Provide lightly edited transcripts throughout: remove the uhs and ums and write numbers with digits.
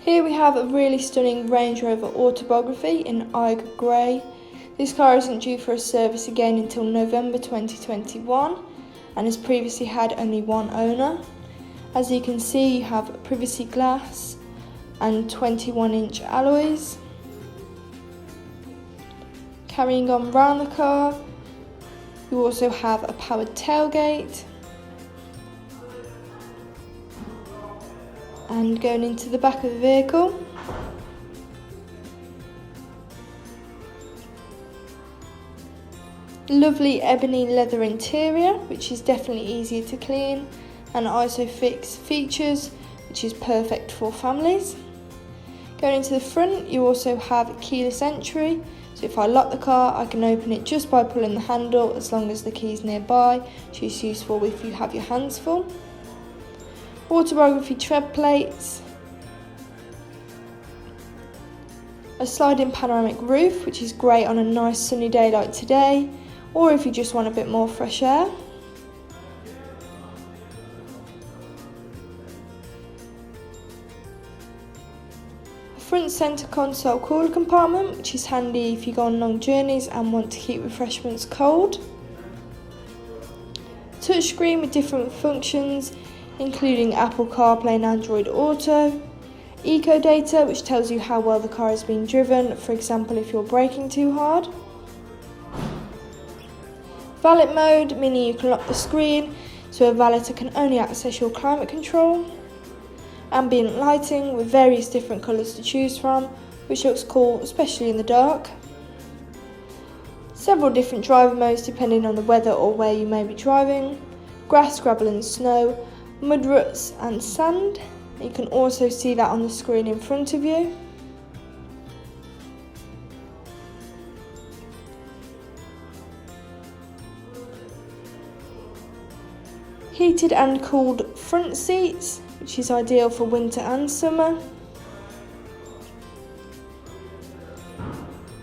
Here we have a really stunning Range Rover Autobiography in Eiger Grey. This car isn't due for a service again until November 2021 and has previously had only one owner. As you can see, you have privacy glass and 21-inch alloys. Carrying on round the car, you also have a powered tailgate. And going into the back of the vehicle, lovely ebony leather interior, which is definitely easier to clean, and ISOFIX features, which is perfect for families. Going into the front, you also have keyless entry, so if I lock the car, I can open it just by pulling the handle as long as the key's nearby, which is useful if you have your hands full. Autobiography tread plates, a sliding panoramic roof, which is great on a nice sunny day like today, or if you just want a bit more fresh air. A front centre console cooler compartment, which is handy if you go on long journeys and want to keep refreshments cold. Touchscreen with different functions, including Apple CarPlay and Android Auto. Eco data, which tells you how well the car has been driven, for example if you're braking too hard. Valet mode, meaning you can lock the screen so a valeter can only access your climate control. Ambient lighting with various different colours to choose from, which looks cool, especially in the dark. Several different driver modes depending on the weather or where you may be driving. Grass, gravel and snow, mud ruts and sand. You can also see that on the screen in front of you. Heated and cooled front seats, which is ideal for winter and summer,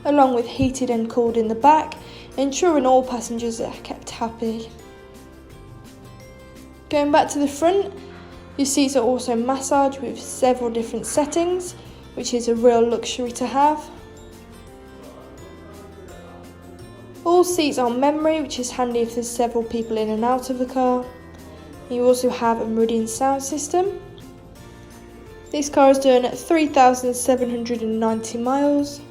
along with heated and cooled in the back, ensuring all passengers are kept happy. Going back to the front, your seats are also massaged with several different settings, which is a real luxury to have. All seats are memory, which is handy if there's several people in and out of the car. You also have a Meridian sound system. This car has done 3,790 miles.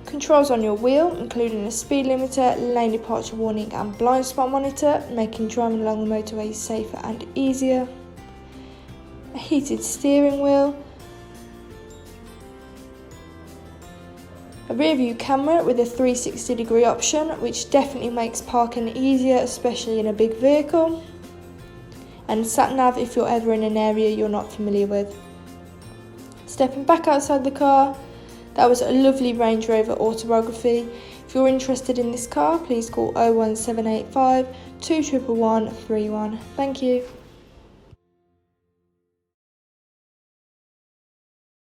Controls on your wheel, including a speed limiter, lane departure warning and blind spot monitor, making driving along the motorway safer and easier. A heated steering wheel. A rear view camera with a 360-degree option, which definitely makes parking easier, especially in a big vehicle. And sat nav if you're ever in an area you're not familiar with. Stepping back outside the car, that was a lovely Range Rover Autobiography. If you're interested in this car, please call 01785 211 31. Thank you.